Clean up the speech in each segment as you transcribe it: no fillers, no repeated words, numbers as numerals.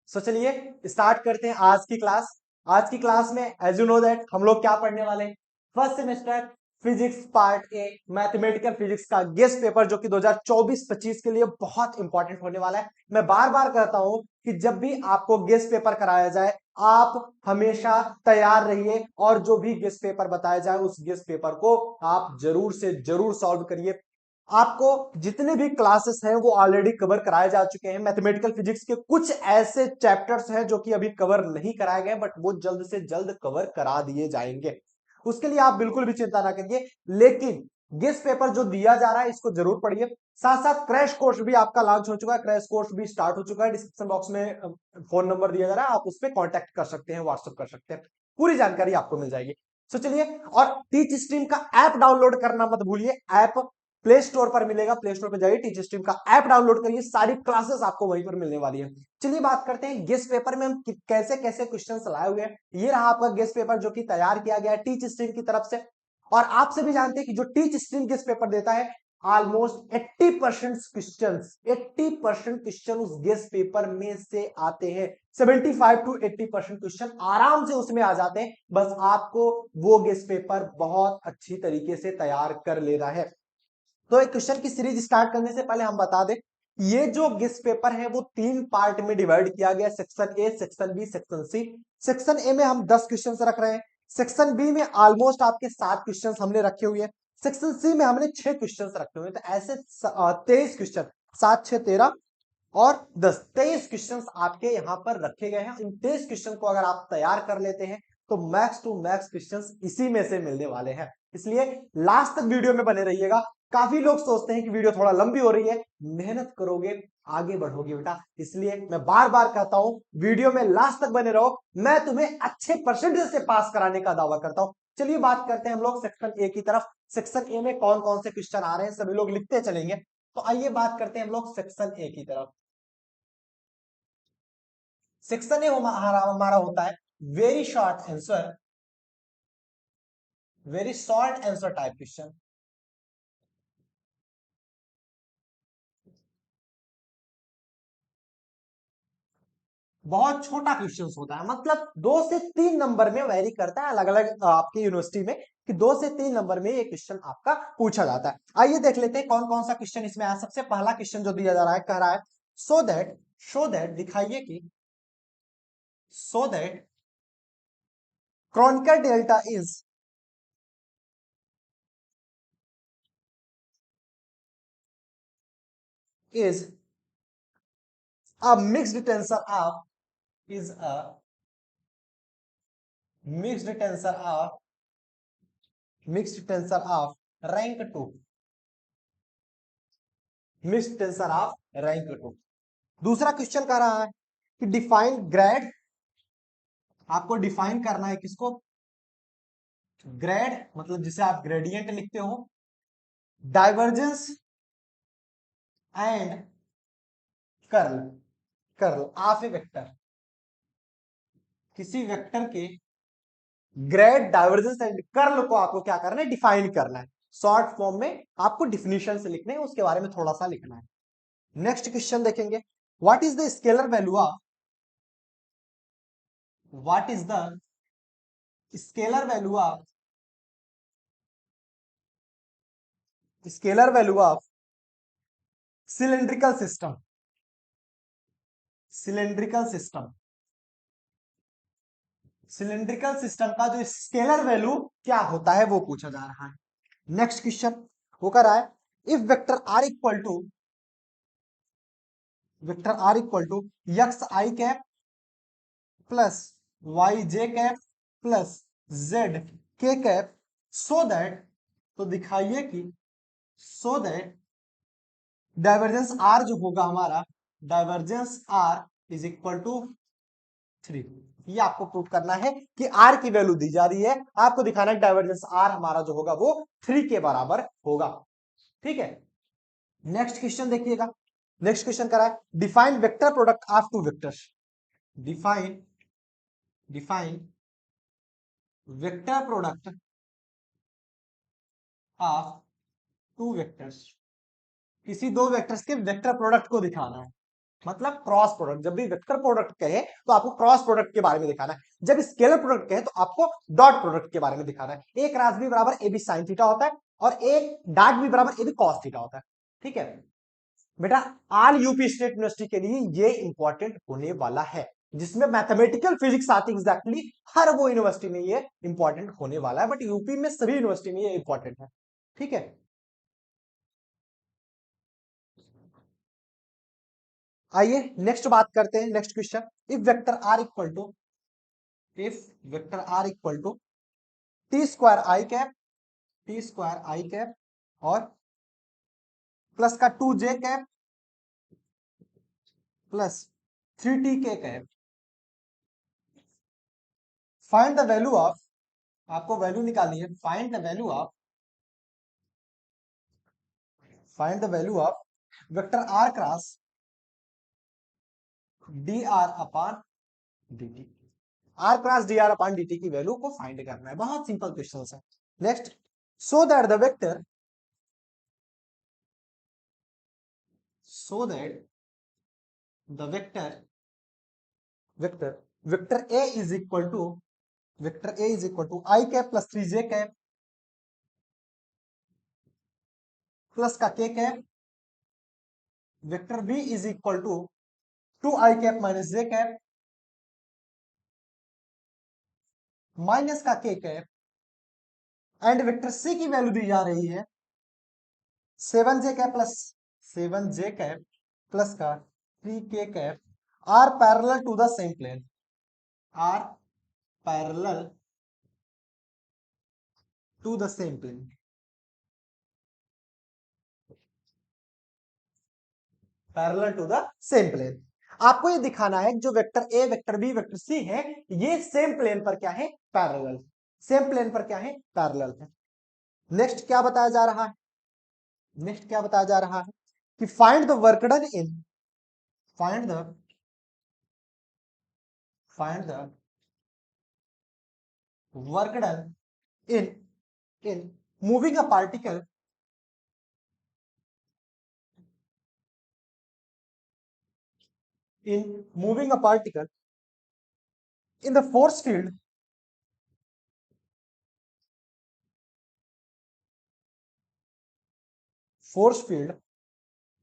सो चलिए स्टार्ट करते हैं आज की क्लास। आज की क्लास में एज यू नो दैट हम लोग क्या पढ़ने वाले हैं, first semester physics part A mathematical physics का गेस्ट पेपर जो कि 2024-25 के लिए बहुत इंपॉर्टेंट होने वाला है। मैं बार बार कहता हूं कि जब भी आपको गेस्ट पेपर कराया जाए आप हमेशा तैयार रहिए और जो भी गेस्ट पेपर बताया जाए उस गेस्ट पेपर को आप जरूर से जरूर सॉल्व करिए। आपको जितने भी क्लासेस हैं वो ऑलरेडी कवर कराए जा चुके हैं। मैथमेटिकल फिजिक्स के कुछ ऐसे चैप्टर्स हैं जो कि अभी कवर नहीं कराए गए बट वो जल्द से जल्द कवर करा दिए जाएंगे, उसके लिए आप बिल्कुल भी चिंता ना करिए। लेकिन गेस्ट पेपर जो दिया जा रहा है इसको जरूर पढ़िए। साथ साथ क्रैश कोर्स भी आपका लॉन्च हो चुका है, क्रैश कोर्स भी स्टार्ट हो चुका है। डिस्क्रिप्शन बॉक्स में फोन नंबर दिया जा रहा है, आप उस पर कॉन्टेक्ट कर सकते हैं, व्हाट्सअप कर सकते हैं, पूरी जानकारी आपको मिल जाएगी। तो चलिए, और टीच स्ट्रीम का ऐप डाउनलोड करना मत भूलिए। ऐप प्ले स्टोर पर मिलेगा, प्ले स्टोर पर जाइए, टीच स्ट्रीम का ऐप डाउनलोड करिए, सारी क्लासेस आपको वहीं पर मिलने वाली है। चलिए बात करते हैं गेस्ट पेपर में हम कैसे कैसे क्वेश्चंस लाए हुए हैं। ये रहा आपका गेस्ट पेपर जो कि तैयार किया गया है टीच स्ट्रीम की तरफ से। और आप सभी जानते हैं कि जो टीच स्ट्रीम गेस्ट पेपर देता है ऑलमोस्ट 80% क्वेश्चन 80% क्वेश्चन उस गेस्ट पेपर में से आते हैं। 75 to 80% क्वेश्चन आराम से उसमें आ जाते हैं, बस आपको वो गेस्ट पेपर बहुत अच्छी तरीके से तैयार कर लेना है। तो एक क्वेश्चन की सीरीज स्टार्ट करने से पहले हम बता दें, ये जो गेस्ट पेपर है वो 3 पार्ट में डिवाइड किया गया, section A, section B, section C. Section A में हम 10 क्वेश्चन रख रहे हैं, सेक्शन बी में ऑलमोस्ट आपके 7 क्वेश्चन हमने रखे हुए हैं, सेक्शन सी में हमने 6 क्वेश्चन रखे हुए हैं। तो ऐसे 23 क्वेश्चन, 7 6 13 और 10 23 क्वेश्चंस आपके यहां पर रखे गए हैं। इन 23 क्वेश्चन को अगर आप तैयार कर लेते हैं तो मैक्स टू मैक्स क्वेश्चंस इसी में से मिलने वाले हैं, इसलिए लास्ट तक वीडियो में बने रहिएगा। काफी लोग सोचते हैं कि वीडियो थोड़ा लंबी हो रही है, मेहनत करोगे आगे बढ़ोगे बेटा, इसलिए मैं बार बार कहता हूं वीडियो में लास्ट तक बने रहो, मैं तुम्हें अच्छे परसेंटेज से पास कराने का दावा करता हूं। चलिए बात करते हैं हम लोग सेक्शन ए की तरफ। सेक्शन ए में कौन कौन से क्वेश्चन आ रहे हैं सभी लोग लिखते चलेंगे। तो आइए बात करते हैं हम लोग सेक्शन ए की तरफ। सेक्शन ए हमारा होता है very short answer, very short answer type question. बहुत छोटा क्वेश्चन होता है, मतलब 2 से 3 नंबर में वेरी करता है अलग अलग आपकी यूनिवर्सिटी में, कि 2 से 3 नंबर में ये क्वेश्चन आपका पूछा जाता है। आइए देख लेते हैं कौन कौन सा क्वेश्चन इसमें आया। सबसे पहला क्वेश्चन जो दिया जा रहा है, कह रहा है सो दैट दिखाइए कि so that chronicle delta is a mixed tensor of is a mixed tensor of rank 2, mixed tensor of rank 2। दूसरा क्वेश्चन कह रहा है कि डिफाइन ग्रेड, आपको डिफाइन करना है किसको, ग्रेड मतलब जिसे आप ग्रेडियंट लिखते हो, divergence and curl, curl of A vector, किसी वेक्टर के ग्रेड डाइवर्जेंस एंड कर्ल को आपको क्या करना है, डिफाइन करना है। शॉर्ट फॉर्म में आपको डिफिनेशन से लिखना है, उसके बारे में थोड़ा सा लिखना है। नेक्स्ट क्वेश्चन देखेंगे, what is the scalar value of, what is the scalar value of, scalar value of cylindrical system, cylindrical system, cylindrical system का जो स्केलर वैल्यू क्या होता है वो पूछा जा रहा है। नेक्स्ट क्वेश्चन वो कर रहा है, if vector R equal to, vector R equal to X I cap plus Y J cap plus Z के कैप, सो दैट, तो दिखाइए कि सो दैट डाइवर्जेंस आर जो होगा हमारा, divergence R is equal to 3। ये आपको प्रूव करना है कि आर की वैल्यू दी जा रही है, आपको दिखाना है डाइवर्जेंस आर हमारा जो होगा वो 3 के बराबर होगा। ठीक है, नेक्स्ट क्वेश्चन देखिएगा। नेक्स्ट क्वेश्चन करा है, define vector product of two vectors, define define vector product of two vectors, किसी दो वेक्टर्स के वेक्टर प्रोडक्ट को दिखाना है। मतलब क्रॉस प्रोडक्ट। जब भी वेक्टर प्रोडक्ट कहे तो आपको क्रॉस प्रोडक्ट के बारे में दिखाना है, जब स्केलर प्रोडक्ट कहे तो आपको डॉट प्रोडक्ट के बारे में दिखाना है। एक राशि बी बराबर ए बी साइन थीटा होता है और एक डार्ट बी बराबर ए बी कॉस थीटा होता है। ठीक है बेटा, ऑल यूपी स्टेट यूनिवर्सिटी के लिए ये इंपॉर्टेंट होने वाला है, जिसमें मैथमेटिकल फिजिक्स आती है एग्जैक्टली हर वो यूनिवर्सिटी में ये इंपॉर्टेंट होने वाला है, बट यूपी में सभी यूनिवर्सिटी में ये इंपॉर्टेंट है। ठीक है, आइए नेक्स्ट बात करते हैं। Next question, if vector R equal to, if vector R equal to T square I cap, T square I cap और प्लस का 2 J cap plus 3 T K cap, find the value of, आपको value निकालनी है, find the value of, find the value of vector R cross D R upon D T. R cross D R upon D T की value को find करना है, बहुत simple question है। Next, so that the vector, so that the vector vector a is equal to, vector a is equal to I cap plus 3j cap plus का k cap, vector b is equal to 2I cap minus j cap minus का k cap, and vector c की value दी जा रही है 7j cap plus 7j cap plus का 3k cap are parallel to the same plane, are parallel to the same plane. Parallel to the same plane, आपको ये दिखाना है जो vector A, vector B, vector C है, ये same plane पर क्या है, पैरेलल, सेम प्लेन पर क्या है, पैरेलल है। नेक्स्ट क्या बताया जा रहा है, नेक्स्ट क्या बताया जा रहा है कि find the work done in, find the, find the work done in, in moving a particle, in moving a particle in the force field, force field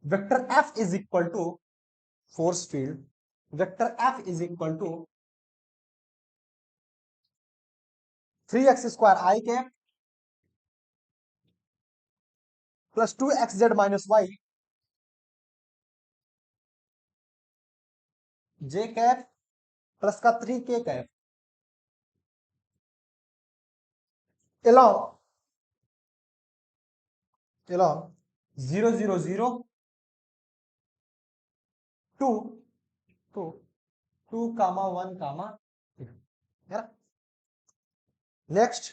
vector f is equal to, force field vector f is equal to 3x square I cap plus 2xz minus y j cap plus का 3k cap along, along 0 0 0 2 2 2 comma 1 comma. Next,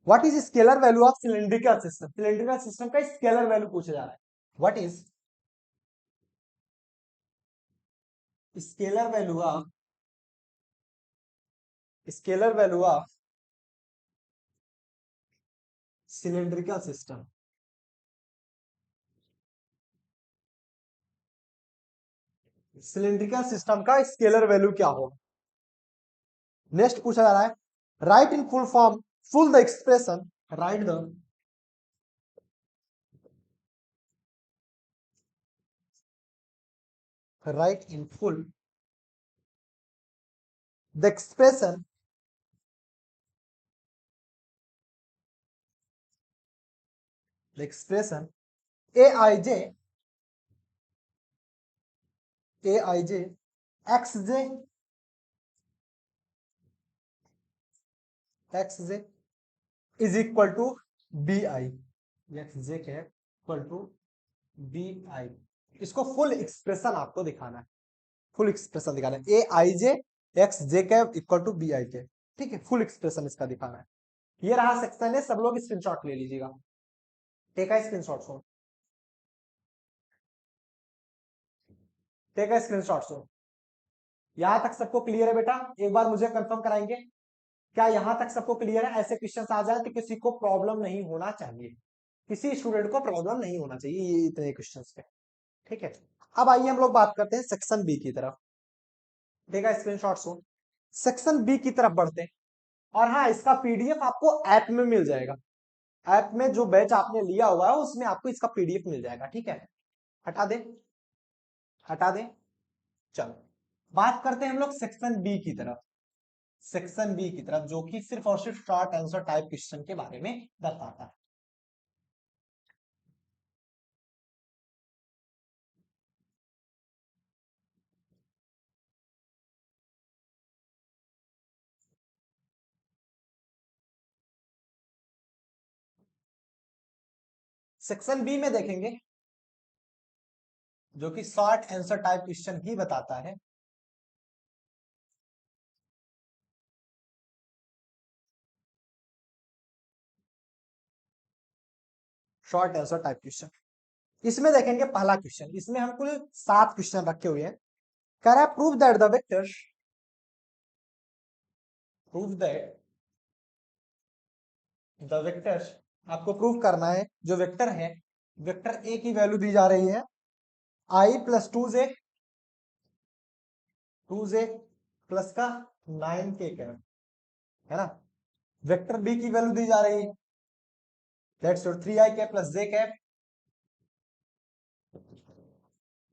what is scalar value of cylindrical system, cylindrical system का scalar value पूछा जा रहा है। What is scalar value of, scalar value of cylindrical system, cylindrical system का scalar value क्या होगा। Next पूछा जा रहा है, write in full form, full the expression, write the, write in full the expression, the expression aij, aij xj, xj is equal to bi, xj के equal to bi, इसको full expression आपको दिखाना है, full expression दिखाना है, a i j x j cap equal to b i के। ठीक है, फुल एक्सप्रेशन इसका दिखाना है। ये रहा सेक्शन है, सब लोग स्क्रीनशॉट ले लीजिएगा, take a screenshot, so take a screenshot, so यहां तक सबको क्लियर है बेटा, एक बार मुझे कंफर्म कराएंगे क्या यहां तक सबको क्लियर है। ऐसे क्वेश्चन आ जाए तो किसी को प्रॉब्लम नहीं होना चाहिए, किसी स्टूडेंट को प्रॉब्लम नहीं होना चाहिए ये इतने क्वेश्चन पे। ठीक है, अब आइए हम लोग बात करते हैं सेक्शन बी की तरफ। देखा स्क्रीनशॉट सो सेक्शन बी की तरफ बढ़ते हैं। और हाँ, इसका पीडीएफ आपको ऐप में मिल जाएगा। ऐप में जो बैच आपने लिया हुआ है उसमें आपको इसका पीडीएफ मिल जाएगा। ठीक है, हटा दे, हटा दे। चलो बात करते हैं हम लोग सेक्शन बी की तरफ। सेक्शन बी की तरफ जो कि सिर्फ और सिर्फ शॉर्ट आंसर टाइप क्वेश्चन के बारे में बताता है। सेक्शन बी में देखेंगे जो कि शॉर्ट आंसर टाइप क्वेश्चन ही बताता है। शॉर्ट आंसर टाइप क्वेश्चन इसमें देखेंगे पहला क्वेश्चन। इसमें हम कुल 7 क्वेश्चन रखे हुए हैं। कह रहा है prove that the vector, prove that the vector, आपको प्रूव करना है जो वेक्टर है, वेक्टर ए की वैल्यू दी जा रही है आई प्लस 2j, 2j प्लस का 9k कैप, है ना। वेक्टर बी की वैल्यू दी जा रही है that's your 3i cap plus j cap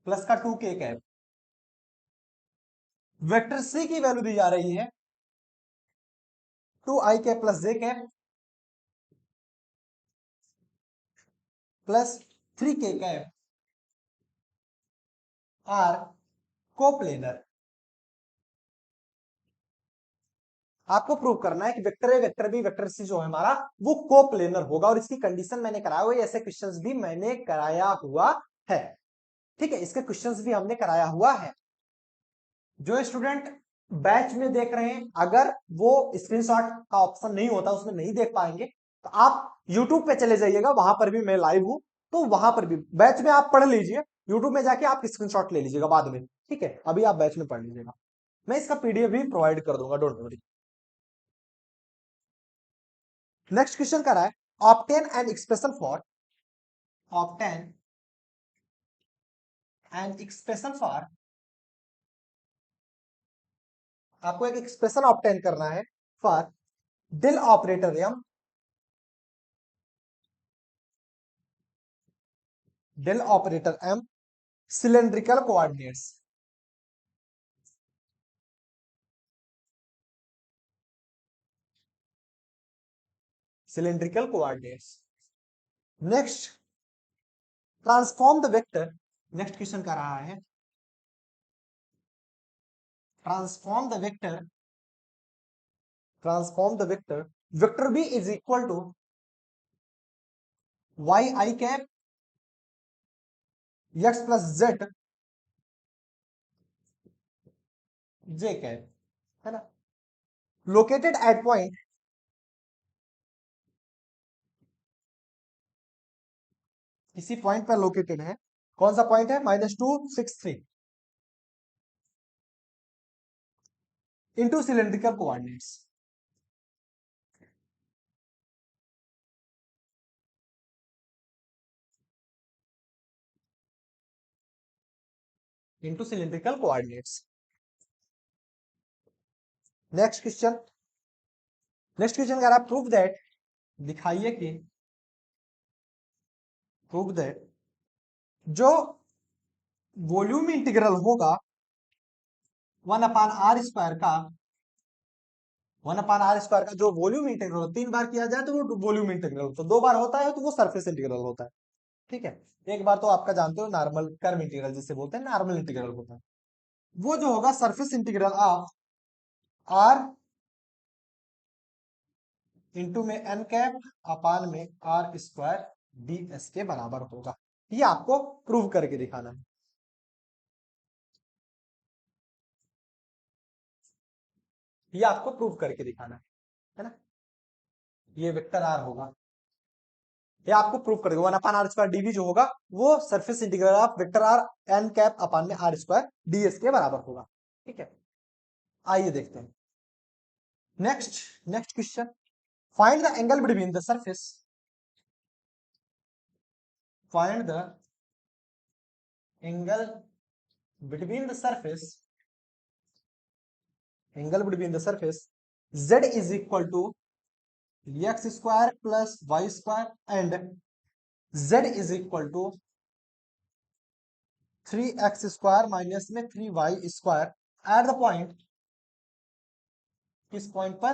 plus का 2k कैप। वेक्टर सी की वैल्यू दी जा रही है 2i cap plus j cap plus 3k cap are coplanar. आपको प्रूव करना है कि vector A, vector B, vector C जो है हमारा वो कोप्लेनर होगा। और इसकी कंडीशन मैंने कराया हुआ है, ऐसे क्वेश्चंस भी मैंने कराया हुआ है। ठीक है, इसके क्वेश्चंस भी हमने कराया हुआ है। जो स्टूडेंट बैच में देख रहे हैं, अगर वो स्क्रीनशॉट का ऑप्शन नहीं होता, उसमें नहीं देख पाएंगे, तो आप यूट्यूब पे चले जाइएगा, वहां पर भी मैं लाइव हूं, तो वहां पर भी बैच में आप पढ़ लीजिए। यूट्यूब में जाके आप स्क्रीनशॉट ले लीजिएगा बाद में। ठीक है, अभी आप बैच में पढ़ लीजिएगा, मैं इसका पीडीएफ भी प्रोवाइड कर दूंगा, डोंट वरी। नेक्स्ट क्वेश्चन कर रहा है obtain an expression for, obtain an expression for, आपको एक एक्सप्रेशन ऑब्टेन करना है for del operator M, del operator M cylindrical coordinates, cylindrical coordinates. Next transform the vector, next question का रहा है transform the vector, transform the vector, vector B is equal to Y I cap X plus Z J cap, है ना। Located at point, इसी point पर located है। कौन सा पॉइंट है? -263 into cylindrical coordinates, into cylindrical coordinates. Next question, next question कह रहा है प्रूव दैट, दिखाइए कि प्रूव दैट जो वॉल्यूम इंटीग्रल होगा 1/r² का, 1/r² का जो वॉल्यूम इंटीग्रल 3 बार किया जाए तो वो वॉल्यूम इंटीग्रल होता है, 2 बार होता है तो वो सरफेस इंटीग्रल होता है। ठीक है, एक बार तो आपका जानते हो नॉर्मल कर्व इंटीग्रल जिसे बोलते हैं, नॉर्मल इंटीग्रल होता है। वो जो होगा surface integral of R into में एन कैप अपान में r² ds के बराबर होगा। ये आपको प्रूव करके दिखाना है, ये आपको प्रूव करके दिखाना है ना। ये वेक्टर आर होगा, ये आपको प्रूव कर देगा 1/r² dv जो होगा वो surface integral of vector r n cap upon में r² ds के बराबर होगा। ठीक है, आइए देखते हैं next, next question. Find the angle between the surface, find the angle between the surface, angle between the surface z is equal to x square plus y square and z is equal to 3x square minus में 3y square at the point, किस point पर,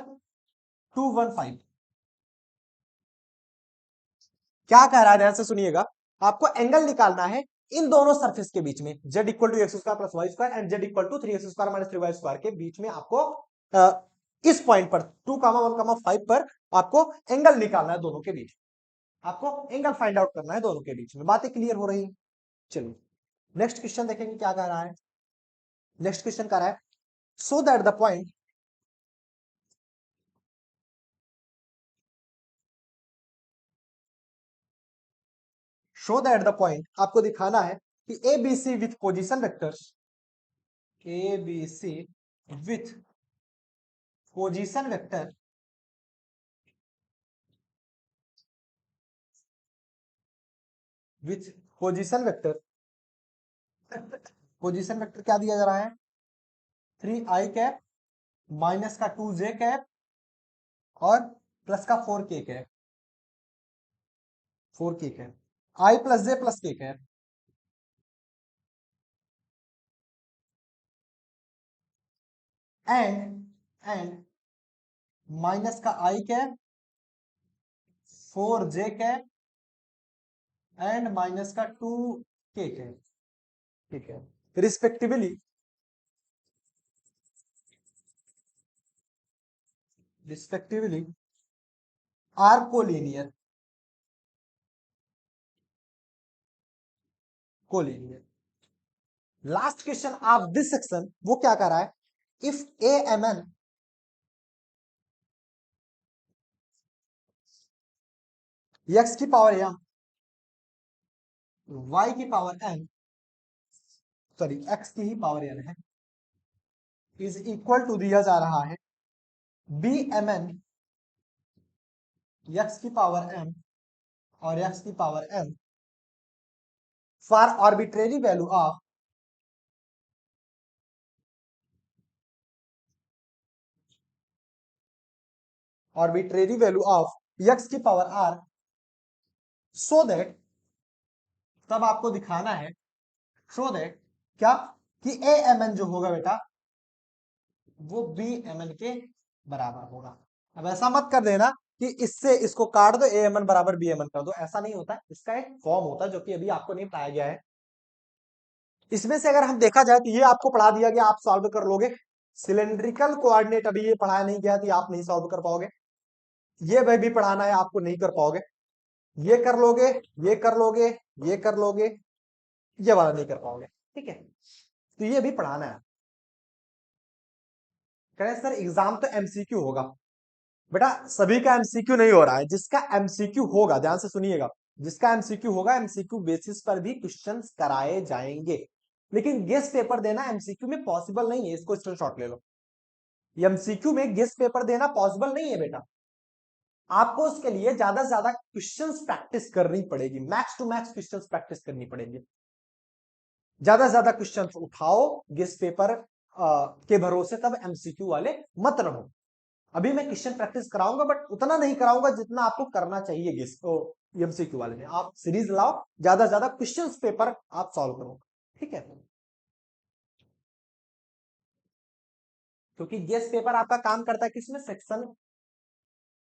215। क्या कह रहा है, ध्यान से सुनिएगा, आपको एंगल निकालना है इन दोनों सरफेस के बीच में, z equal to X square plus Y square and z equal to 3x square minus 3y square के बीच में आपको इस पॉइंट पर 2,1,5 पर आपको एंगल निकालना है दोनों के बीच, आपको एंगल फाइंड आउट करना है दोनों के बीच में। बातें क्लियर हो रही है? चलिए नेक्स्ट क्वेश्चन देखेंगे क्या कह रहा है। नेक्स्ट क्वेश्चन कह रहा है सो दैट द पॉइंट आपको दिखाना है कि A B C with position vectors, A B C with position vector position vector क्या दिया जा रहा है, 3i कैप माइनस का 2j कैप और प्लस का 4k cap, i plus j plus k cap and minus का i cap, 4j cap and minus का 2k कैप, ठीक है, respectively are collinear last question of this section वो क्या कर रहा है, if A M N X की पावर एम वाई की पावर एन, सॉरी एक्स की ही पावर एन है, इज इक्वल टू दिया जा रहा है बी एम एन एक्स की पावर एम और एक्स की power N for arbitrary value of X की पावर आर, सो दैट, तब आपको दिखाना है सो दैट क्या कि ए एम एन जो होगा बेटा वो बी एम एन के बराबर होगा। अब ऐसा मत कर देना कि इससे इसको काट दो, ए एम एन बराबर बी एम एन कर दो, ऐसा नहीं होता, इसका एक फॉर्म होता है जो कि अभी आपको नहीं पढ़ाया गया है। इसमें से अगर हम देखा जाए तो ये आपको पढ़ा दिया गया, आप सॉल्व कर लोगे। सिलेंड्रिकल कोऑर्डिनेट अभी ये पढ़ाया नहीं गया तो आप नहीं सॉल्व कर पाओगे, ये भाई भी पढ़ाना है आपको, नहीं कर पाओगे, ये कर लोगे, ये कर लोगे, ये कर लोगे, ये वाला नहीं कर पाओगे, ठीक है, तो ये भी पढ़ाना है। करें सर एग्जाम तो एमसीक्यू होगा, बेटा सभी का एमसीक्यू नहीं हो रहा है, जिसका एमसीक्यू होगा, ध्यान से सुनिएगा, जिसका एमसीक्यू होगा एमसीक्यू बेसिस पर भी क्वेश्चंस कराए जाएंगे, लेकिन गेस्ट पेपर देना एमसीक्यू में पॉसिबल नहीं है, इसको स्क्रीनशॉट ले लो। एमसीक्यू में गेस्ट पेपर देना पॉसिबल नहीं है बेटा, आपको उसके लिए ज्यादा से ज्यादा क्वेश्चंस प्रैक्टिस करनी पड़ेगी, max to max questions practice करनी पड़ेगी, ज्यादा से ज्यादा क्वेश्चंस उठाओ गेस्ट पेपर के भरोसे, तब एमसीक्यू वाले मत रहो। अभी मैं क्वेश्चन प्रैक्टिस कराऊंगा बट उतना नहीं कराऊंगा जितना आपको करना चाहिए गेस्ट एमसीक्यू वाले में। आप सीरीज लाओ, ज्यादा से ज्यादा क्वेश्चन पेपर आप सॉल्व करो, ठीक है, क्योंकि गेस्ट पेपर आपका काम करता है किसमें, सेक्शन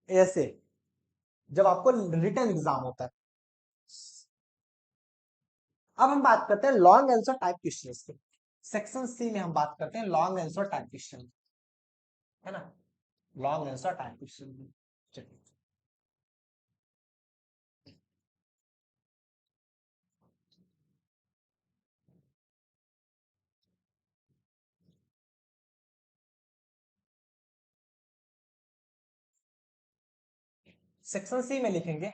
ऐसे, जब आपको रिटन एग्जाम होता है। अब हम बात करते हैं लॉन्ग आंसर टाइप क्वेश्चन की, सेक्शन सी में हम बात करते हैं लॉन्ग आंसर टाइप क्वेश्चन, है ना, लॉन्ग आंसर टाइप क्वेश्चन। चलिए सेक्शन सी में लिखेंगे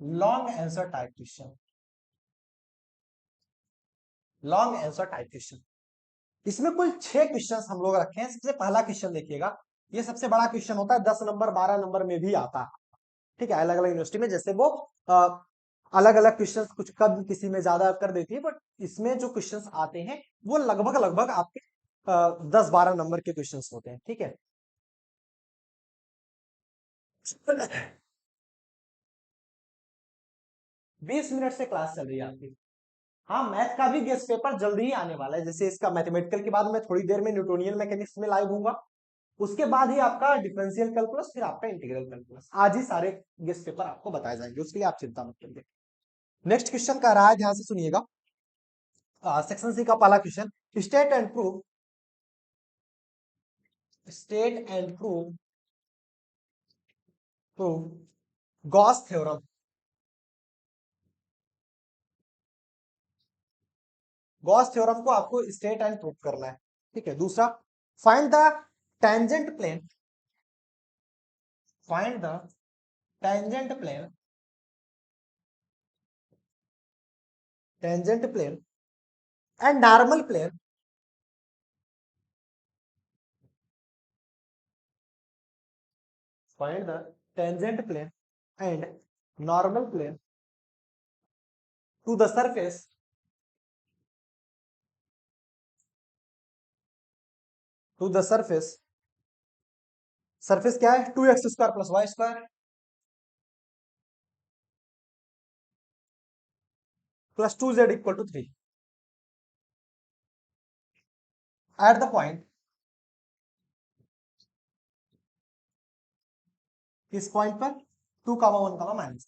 long answer type question, long answer type question. इसमें कुल 6 क्वेश्चन हम लोग रखे हैं। सबसे पहला क्वेश्चन देखिएगा, ये सबसे बड़ा क्वेश्चन होता है, 10 नंबर 12 नंबर में भी आता है, ठीक है, अलग अलग यूनिवर्सिटी में जैसे वो अलग अलग क्वेश्चन कुछ कब किसी में ज्यादा कर देती है, बट इसमें जो क्वेश्चंस आते हैं वो लगभग लगभग आपके 10-12 नंबर के क्वेश्चंस होते हैं, ठीक है। 20 मिनट से क्लास चल रही है आपकी। हाँ, मैथ का भी गेस्ट पेपर जल्दी ही आने वाला है, जैसे इसका मैथमेटिकल के बाद मैं थोड़ी देर में न्यूटोनियन मैकेनिक्स में लाइव हूंगा, उसके बाद ही आपका डिफरेंशियल कैलकुलस, फिर आपका इंटीग्रल कैलकुलस। आज ही सारे गेस्ट पेपर आपको बताए जाएंगे, उसके लिए आप चिंता मत करिए। नेक्स्ट क्वेश्चन का रहा है, ध्यान से सुनिएगा। सेक्शन सी का पहला question, state and prove, state and prove, prove Gauss theorem. Gauss theorem को आपको स्टेट एंड प्रूव करना है, ठीक है। दूसरा, find the tangent plane, find the tangent plane, tangent plane and normal plane, find the tangent plane and normal plane to the surface, to the surface, surface क्या है, 2x² + y² + 2z = 3 at the point, इस point पर 2, 1,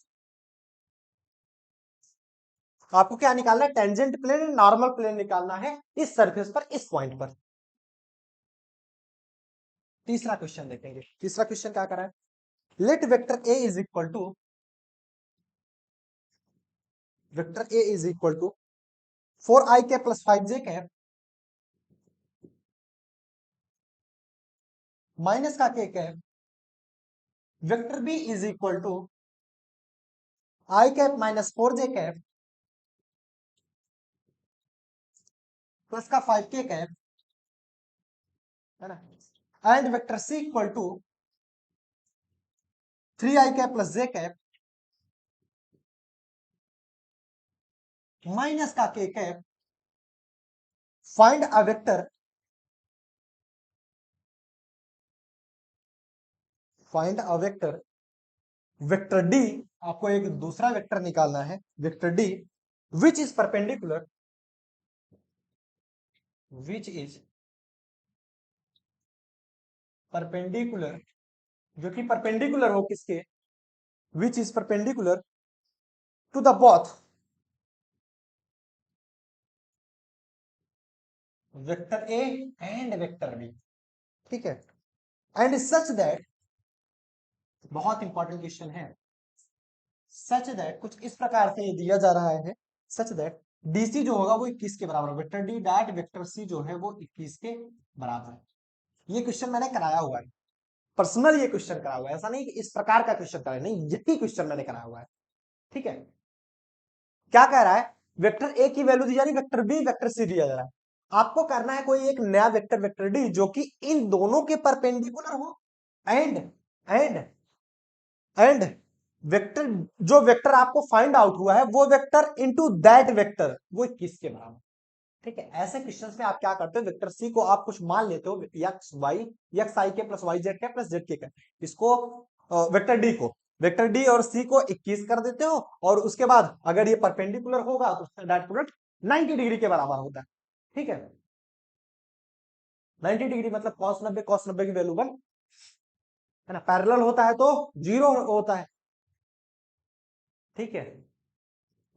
आपको क्या निकालना है, tangent plane, normal plane निकालना है इस सरफेस पर, इस पॉइंट पर। तीसरा क्वेश्चन देखेंगे। तीसरा क्वेश्चन क्या कर रहा है, let vector a is equal to, vector a is equal to 4i cap + 5j cap minus का k cap, vector b is equal to i cap - 4j cap plus का 5k कैप, है ना, and vector C equal to 3i cap + j cap minus का k cap, find a vector, find a vector, vector D, आपको एक दूसरा vector निकालना है, vector D which is perpendicular, which is perpendicular, जो कि परपेंडिकुलर हो किसके, which is perpendicular to the both vector A and vector B, ठीक है। एंड सच दैट, बहुत इंपॉर्टेंट क्वेश्चन है, सच दैट कुछ इस प्रकार से ये दिया जा रहा है, सच दैट डीसी जो होगा वो 21 के बराबर, vector D dot vector C जो है वो 21 के बराबर है। ये क्वेश्चन मैंने कराया हुआ है, पर्सनल ये क्वेश्चन कराया हुआ है, ऐसा नहीं कि इस प्रकार का क्वेश्चन कराया, नहीं, यही क्वेश्चन मैंने कराया हुआ है, ठीक है। क्या कह रहा है, वेक्टर ए की वैल्यू दी जा रही है, वेक्टर बी, वेक्टर सी दिया जा रहा है, आपको करना है कोई एक नया वेक्टर, वेक्टर डी, जो कि इन दोनों के परपेंडिकुलर हो, एंड एंड एंड वेक्टर, जो वेक्टर आपको फाइंड आउट हुआ है वो वेक्टर इनटू दैट वेक्टर वो 21 के बराबर, ठीक है। ऐसे क्वेश्चंस में आप क्या करते हो, वेक्टर सी को आप कुछ मान लेते हो, एक्स वाई, एक्स आई के + वाई जेड के + जेड के, इसको वेक्टर डी को, वेक्टर डी और सी को 21 कर देते हो, और उसके बाद अगर ये परपेंडिकुलर होगा तो उसका डायरेक्ट प्रोडक्ट 90 डिग्री के बराबर होता है, ठीक है। 90 डिग्री मतलब cos 90 की वैल्यू 1, है ना, पैरेलल होता है तो 0 होता है, ठीक है।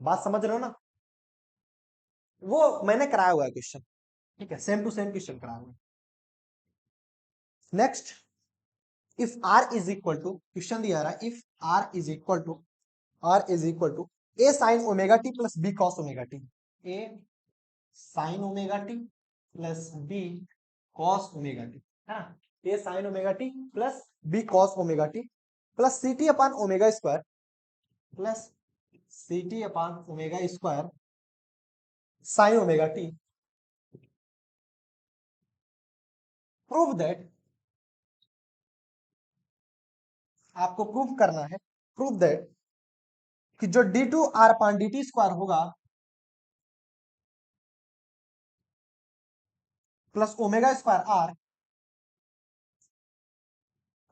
बात समझ रहे हो ना, वो मैंने कराया हुआ है क्वेश्चन, ठीक है, सेम टू सेम क्वेश्चन कराया हुआ है। Next, if r is equal to, question दिया रहा है, if r is equal to, r is equal to a sine omega t plus b cos omega t, a sine omega t plus b cos omega t, है ना, a sine omega t plus b cos omega t plus c t upon omega square, plus c t upon omega square sine omega t, prove that, आपको prove करना है, prove that कि जो D two R upon D T square होगा, plus omega square R,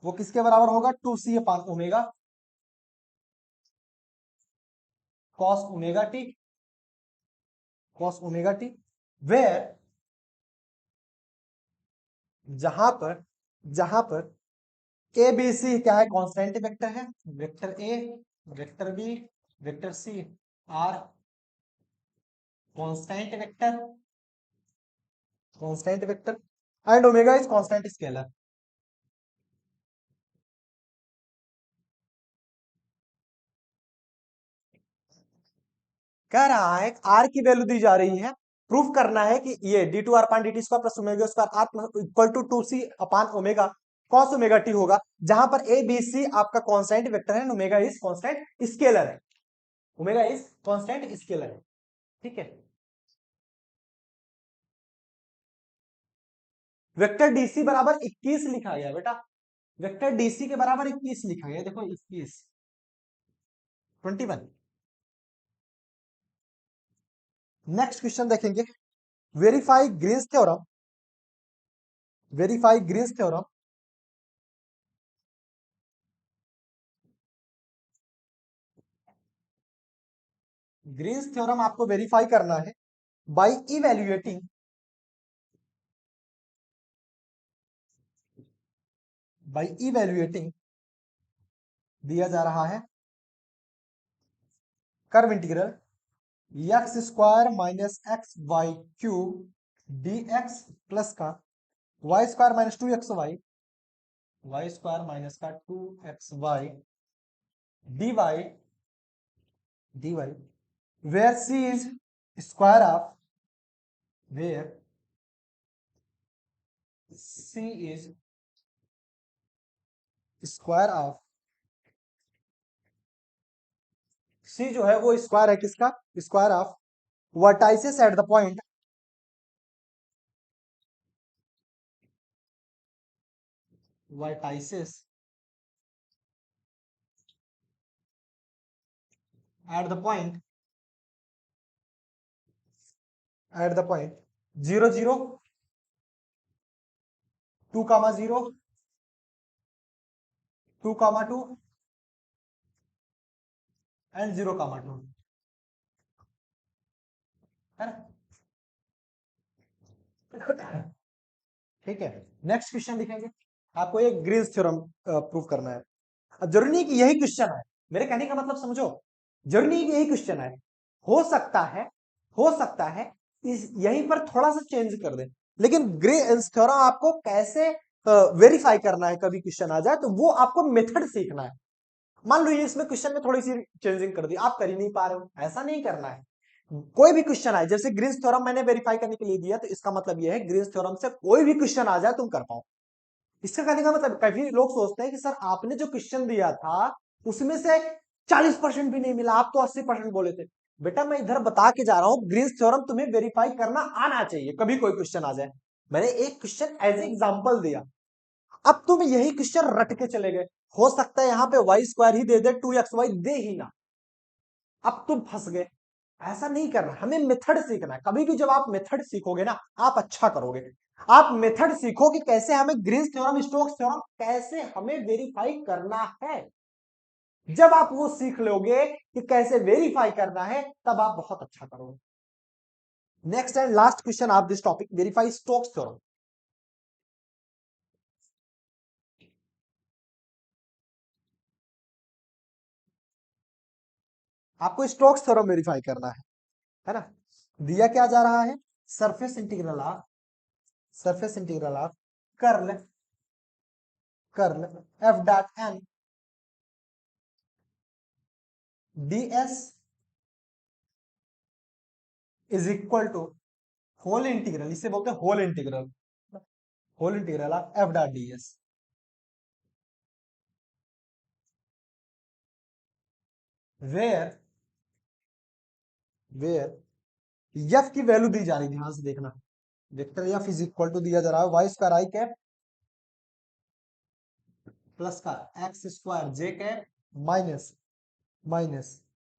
वो किसके बराबर होगा? 2c upon omega cos omega T, cos omega T, where जहां पर ए बी सी क्या है? कांस्टेंट वेक्टर है। Vector A, vector B, vector C are constant vector, constant vector and omega is constant scalar. कह रहा है are की value दी जा रही है, प्रूफ करना है कि ये D two R upon D T square plus omega square R equal to 2c upon omega cos omega T होगा, जहां पर ए बी सी आपका कांस्टेंट वेक्टर है, ओमेगा इज कांस्टेंट स्केलर है, ओमेगा इज कांस्टेंट स्केलर है। ठीक है, vector DC बराबर 21 लिखा गया बेटा, वेक्टर डीसी के बराबर 21 लिखा गया, देखो 21 21। नेक्स्ट क्वेश्चन देखेंगे, verify Green's theorem, verify Green's theorem, Green's theorem आपको वेरीफाई करना है बाय इवैल्यूएटिंग, बाय इवैल्यूएटिंग दिया जा रहा है curve integral x square minus x y cube d x plus का y square minus two x y, y square minus का two x y d y, dy where c is square of, where c is square of, c जो है वो square है किसका? Square of vertices at the point, vertices at the point, at the point 0 0 2,0 2,2 and 0,2 है ना? ठीक है, next question लिखेंगे, आपको एक ग्रीन्स थ्योरम प्रूव करना है। अब जरूरी नहीं कि यही क्वेश्चन है, मेरे कहने का मतलब समझो, जरूरी नहीं कि यही क्वेश्चन है, हो सकता है, हो सकता है इस यहीं पर थोड़ा सा चेंज कर दे, लेकिन ग्रीन्स थ्योरम आपको कैसे वेरीफाई करना है कभी क्वेश्चन आ जाए तो वो आपको मेथड सीखना है। मान लो ये इसमें क्वेश्चन में थोड़ी सी चेंजिंग कर दी, आप कर ही नहीं पा रहे हो, ऐसा नहीं करना है। कोई भी क्वेश्चन आए, जैसे ग्रीन्स थ्योरम मैंने वेरीफाई करने के लिए दिया, तो इसका मतलब यह है ग्रीन्स थ्योरम से कोई भी क्वेश्चन आ जाए तुम कर पाओ। इसका कहने का मतलब, काफी लोग सोचते हैं कि सर आपने जो क्वेश्चन दिया था उसमें से 40% भी नहीं मिला, आप तो 80% बोले थे। बेटा मैं इधर बता के जा रहा हूं, ग्रीन्स थ्योरम तुम्हें वेरीफाई करना आना चाहिए, कभी कोई क्वेश्चन आ जाए। मैंने एक क्वेश्चन एज एग्जांपल दिया, अब तुम यही क्वेश्चन रट के चले गए, हो सकता है यहां पे वाई स्क्वायर ही दे दे, 2xy दे ही ना, अब तुम फंस गए। ऐसा नहीं करना, हमें मेथड सीखना है। कभी भी जब आप मेथड सीखोगे ना, आप अच्छा करोगे। आप मेथड सीखो कि कैसे हमें ग्रीन्स थ्योरम, स्टोक्स थ्योरम कैसे हमें वेरीफाई करना है। जब आप वो सीख लोगे कि कैसे वेरीफाई करना है, तब आप बहुत अच्छा करोगे। Next and last question of this topic, verify Stokes theorem. आपको स्टोक्स थ्योरम वेरीफाई करना है ना? दिया क्या जा रहा है? Surface integral of, surface integral of curl, curl F dot N ds is equal to whole integral, इसे बोलते हैं whole integral, whole integral of F dot ds, where, where F की वैल्यू दी जा रही है, ध्यान से देखना, vector F is equal to दिया जा रहा है वाई स्क्वायर आई कैप प्लस का x square j cap minus, minus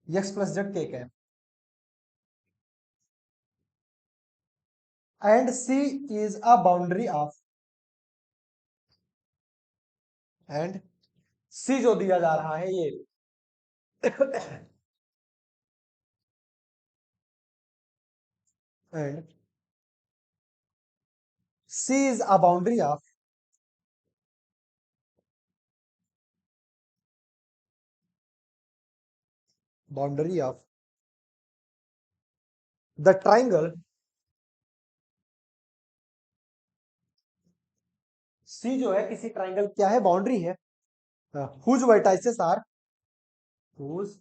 x plus Z के cap, and c is a boundary of, and c जो दिया जा रहा है ये and c is a boundary of the triangle, c जो है किसी ट्राइंगल क्या है, बाउंड्री है, whose vertices are, whose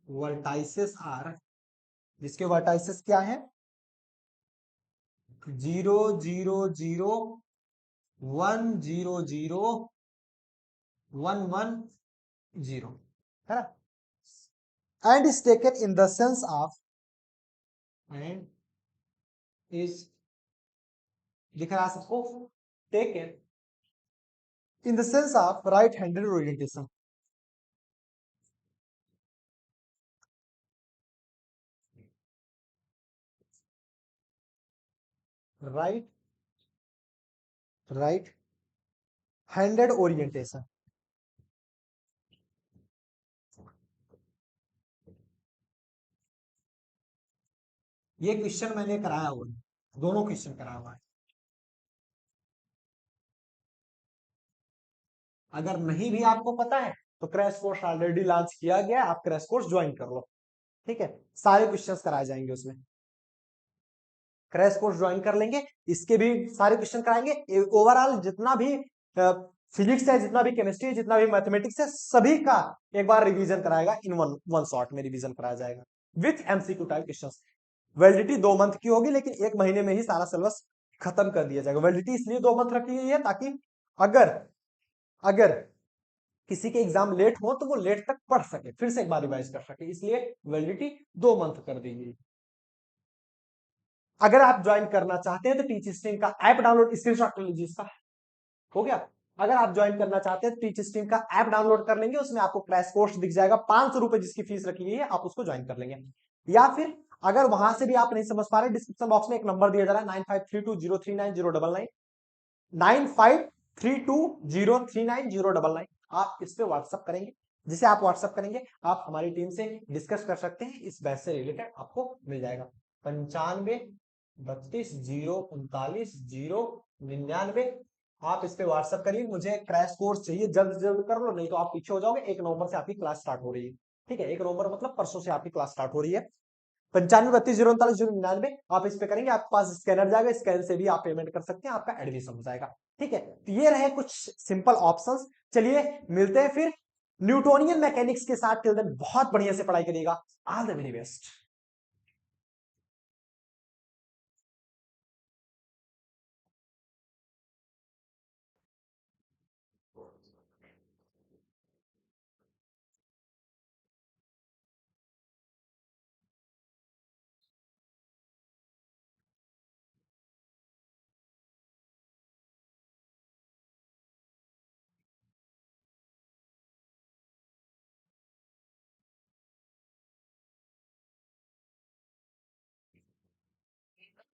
vertices are, जिसके वर्टाइसेस क्या है, 0 0 0 1 0 0 1 1 0 है ना, and is taken in the sense of, and is दिख रहा है सबको, taken in the sense of right handed orientation, right right handed orientation. ये क्वेश्चन मैंने कराया हुआ है, दोनों क्वेश्चन कराया हुआ है, अगर नहीं भी आपको पता है तो क्रैश कोर्स ऑलरेडी लॉन्च किया गया है, आप क्रैश कोर्स ज्वाइन कर लो, ठीक है, सारे क्वेश्चंस कराए जाएंगे उसमें, क्रैश कोर्स ज्वाइन कर लेंगे, इसके भी सारे क्वेश्चन कराएंगे, ओवरऑल जितना भी फिजिक्स है, जितना भी केमिस्ट्री है, जितना भी मैथमेटिक्स है, सभी का एक बार रिवीजन कराएगा, इन वन शॉट में रिवीजन कराया जाएगा with MCQ type questions. Validity 2 month की होगी, लेकिन 1 महीने में ही सारा सिलेबस खत्म कर दिया जाएगा। वैलिडिटी इसलिए 2 मंथ रखी गई है ताकि अगर अगर किसी के एग्जाम लेट हो तो वो लेट तक पढ़ सके, फिर से एक बार रिवाइज कर सके, इसलिए वैलिडिटी 2 मंथ कर दी गई। अगर आप ज्वाइन करना चाहते हैं तो टीच स्ट्रीम का ऐप डाउनलोड, स्क्रीनशॉट कर लीजिए इसका, हो गया। अगर आप ज्वाइन करना चाहते हैं तो टीच स्ट्रीम का ऐप डाउनलोड कर लेंगे, उसमें आपको क्रैश कोर्स दिख जाएगा, 500 रुपए जिसकी फीस रखी गई है, आप उसको ज्वाइन कर लेंगे। या फिर अगर वहां से भी आप नहीं समझ पा रहे, डिस्क्रिप्शन बॉक्स में एक नंबर दिया जा रहा है 9532039099, 9532039099, आप इस पे व्हाट्सअप करेंगे, जिसे आप व्हाट्सअप करेंगे आप हमारी टीम से डिस्कस कर सकते हैं, इस बैच से रिलेटेड आपको मिल जाएगा। 9532399099, आप इस पे व्हाट्सअप करिए, मुझे क्रैश कोर्स चाहिए, जल्द से जल्द कर लो, नहीं तो आप पीछे हो जाओगे। 1 नवंबर से आपकी क्लास स्टार्ट हो रही है, ठीक है, 1 नवंबर मतलब परसों से आपकी क्लास स्टार्ट हो रही है। 9532039099, आप इस पे करेंगे, आपके पास स्कैनर जाएगा, स्कैन से भी आप पेमेंट कर सकते हैं, आपका एडमिशन हो जाएगा, ठीक है। तो ये रहे कुछ सिंपल ऑप्शंस। चलिए मिलते हैं फिर न्यूटोनियन मैकेनिक्स के साथ, टिल देन बहुत बढ़िया से पढ़ाई करिएगा, all the very best.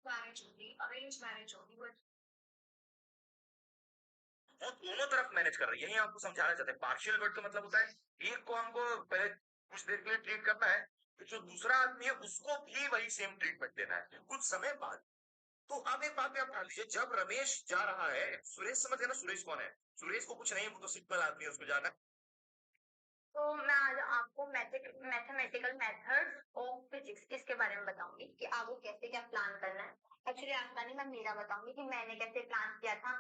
Marriage होगी, अरेंज मैरिज होगी, वो दोनों तरफ मैनेज कर रही है, यही आपको समझाना चाहते हैं। पार्शियल वर्ड का मतलब होता है एक को हमको पहले कुछ देर के लिए ट्रीट करना है, तो जो दूसरा आदमी है उसको भी वही सेम ट्रीटमेंट देना है कुछ समय बाद। तो अब एक बात पे आप ध्यान दीजिए, जब रमेश जा रहा है, सुरेश समझ गया ना, सुरेश कौन है? सुरेश को कुछ नहीं, वो तो सिंपल आदमी है, उसको जाना है। तो मैं आज आपको मैथमेटिकल मेथड ऑफ फिजिक्स इसके बारे में बताऊंगी कि आपको कैसे क्या प्लान करना है। एक्चुअली आपका नहीं, मैं मेरा बताऊंगी कि मैंने कैसे प्लान किया था